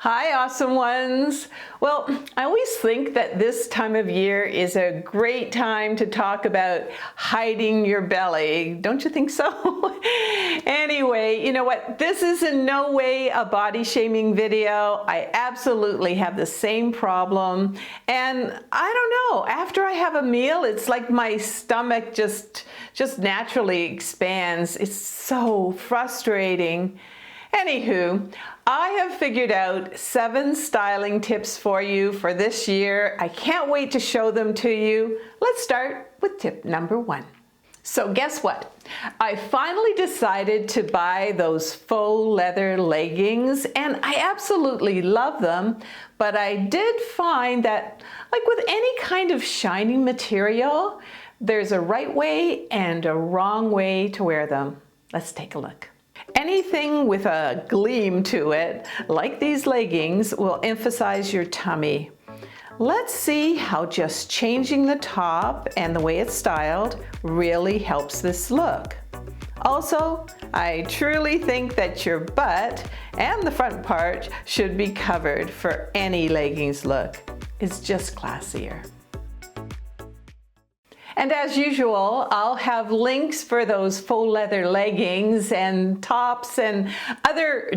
Hi, awesome ones. Well, I always think that this time of year is a great time to talk about hiding your belly. Don't you think so? Anyway, you know what? This is in no way a body shaming video. I absolutely have the same problem. And I don't know, after I have a meal, it's like my stomach just naturally expands. It's so frustrating. Anywho, I have figured out 7 styling tips for you for this year. I can't wait to show them to you. Let's start with tip number 1. So guess what? I finally decided to buy those faux leather leggings, and I absolutely love them, but I did find that, like with any kind of shiny material, there's a right way and a wrong way to wear them. Let's take a look. Anything with a gleam to it, like these leggings, will emphasize your tummy. Let's see how just changing the top and the way it's styled really helps this look. Also, I truly think that your butt and the front part should be covered for any leggings look. It's just classier. And as usual, I'll have links for those faux leather leggings and tops and other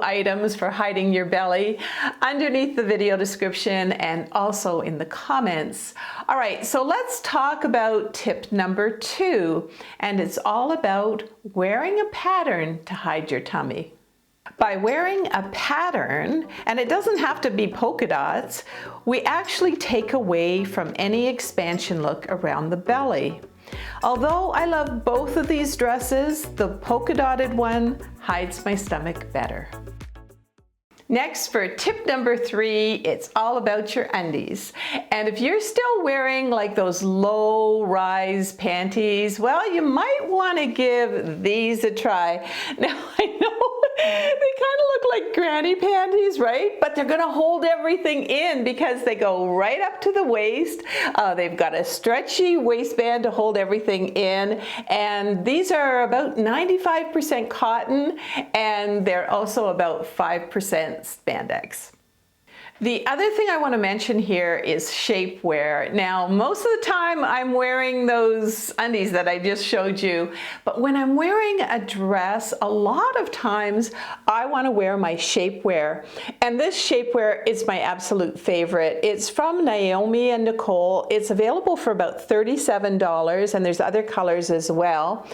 items for hiding your belly underneath the video description and also in the comments. All right, so let's talk about tip number 2, and it's all about wearing a pattern to hide your tummy. By wearing a pattern, and it doesn't have to be polka dots, we actually take away from any expansion look around the belly. Although I love both of these dresses, the polka dotted one hides my stomach better. Next, for tip number 3, it's all about your undies. And if you're still wearing like those low-rise panties, well, you might want to give these a try. Now, I know they kind of look like granny panties, right? But they're going to hold everything in because they go right up to the waist. They've got a stretchy waistband to hold everything in. And these are about 95% cotton, and they're also about 5% spandex. The other thing I want to mention here is shapewear. Now, most of the time I'm wearing those undies that I just showed you, but when I'm wearing a dress, a lot of times I want to wear my shapewear. And this shapewear is my absolute favorite. It's from Naomi and Nicole. It's available for about $37, and there's other colors as well.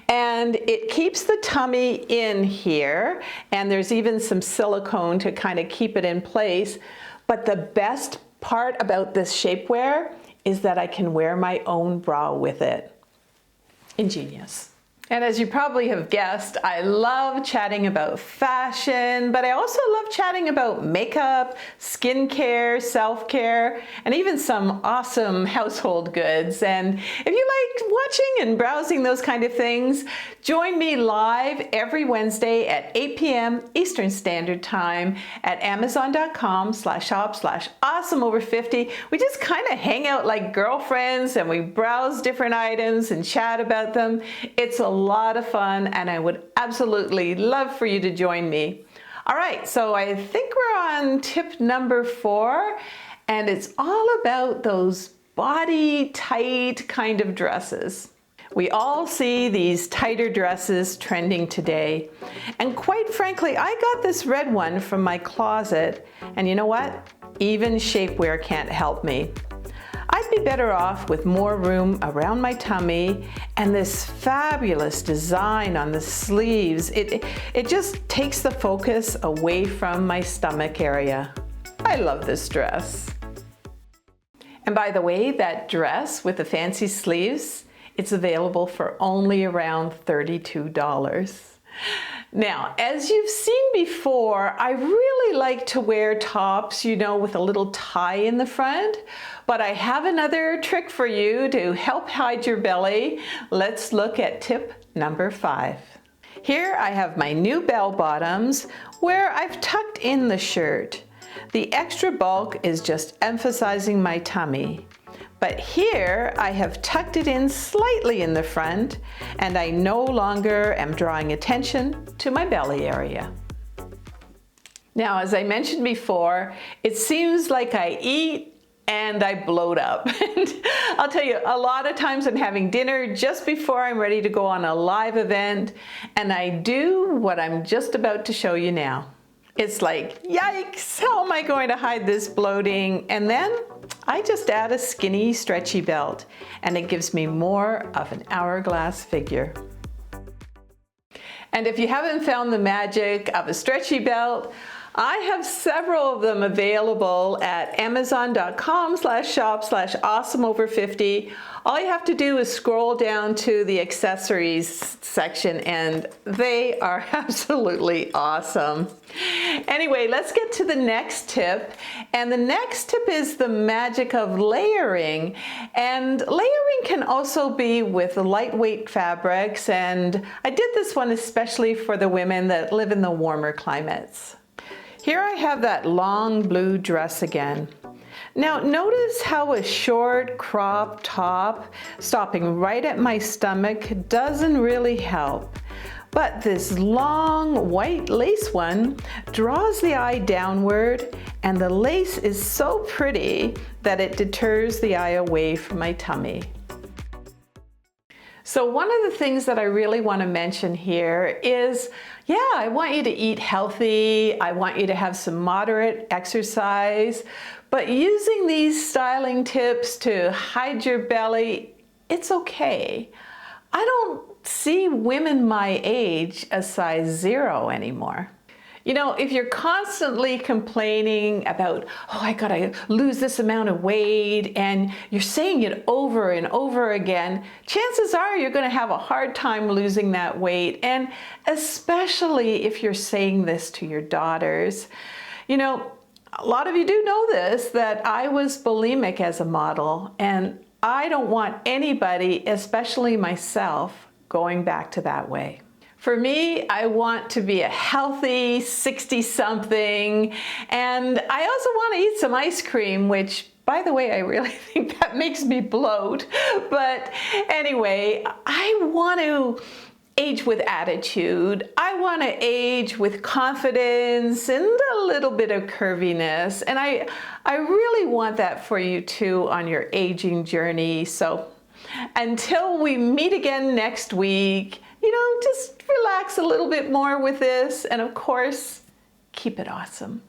And it keeps the tummy in here, and there's even some silicone to kind of keep it in place. But the best part about this shapewear is that I can wear my own bra with it. Ingenious. And as you probably have guessed, I love chatting about fashion, but I also love chatting about makeup, skincare, self-care, and even some awesome household goods. And if you like watching and browsing those kind of things, join me live every Wednesday at 8 p.m. Eastern Standard Time at amazon.com/shop/awesomeover50. We just kind of hang out like girlfriends and we browse different items and chat about them. It's a lot of fun, and I would absolutely love for you to join me. All right, so I think we're on tip number 4, and it's all about those body tight kind of dresses. We all see these tighter dresses trending today, and quite frankly, I got this red one from my closet, and you know what? Even shapewear can't help me. I'd be better off with more room around my tummy and this fabulous design on the sleeves. It just takes the focus away from my stomach area. I love this dress. And by the way, that dress with the fancy sleeves, it's available for only around $32. Now, as you've seen before, I really like to wear tops, you know, with a little tie in the front, but I have another trick for you to help hide your belly. Let's look at tip number 5. Here I have my new bell bottoms where I've tucked in the shirt. The extra bulk is just emphasizing my tummy. But here I have tucked it in slightly in the front, and I no longer am drawing attention to my belly area. Now, as I mentioned before, it seems like I eat and I bloat up. And I'll tell you, a lot of times I'm having dinner just before I'm ready to go on a live event, and I do what I'm just about to show you now. It's like, yikes, how am I going to hide this bloating? And then I just add a skinny, stretchy belt, and it gives me more of an hourglass figure. And if you haven't found the magic of a stretchy belt, I have several of them available at amazon.com/shop/awesomeover50. All you have to do is scroll down to the accessories section and they are absolutely awesome. Anyway, let's get to the next tip. And the next tip is the magic of layering. And layering can also be with lightweight fabrics. And I did this one especially for the women that live in the warmer climates. Here I have that long blue dress again. Now notice how a short crop top stopping right at my stomach doesn't really help. But this long white lace one draws the eye downward, and the lace is so pretty that it deters the eye away from my tummy. So one of the things that I really want to mention here is, yeah, I want you to eat healthy. I want you to have some moderate exercise, but using these styling tips to hide your belly, it's okay. I don't see women my age a size 0 anymore. You know, if you're constantly complaining about, oh, I gotta lose this amount of weight, and you're saying it over and over again, chances are you're gonna have a hard time losing that weight. And especially if you're saying this to your daughters. You know, a lot of you do know this, that I was bulimic as a model, and I don't want anybody, especially myself, going back to that way. For me, I want to be a healthy 60-something, and I also want to eat some ice cream, which, by the way, I really think that makes me bloat. But anyway, I want to age with attitude. I want to age with confidence and a little bit of curviness. And I really want that for you too on your aging journey. So until we meet again next week, you know, just relax a little bit more with this, and of course, keep it awesome.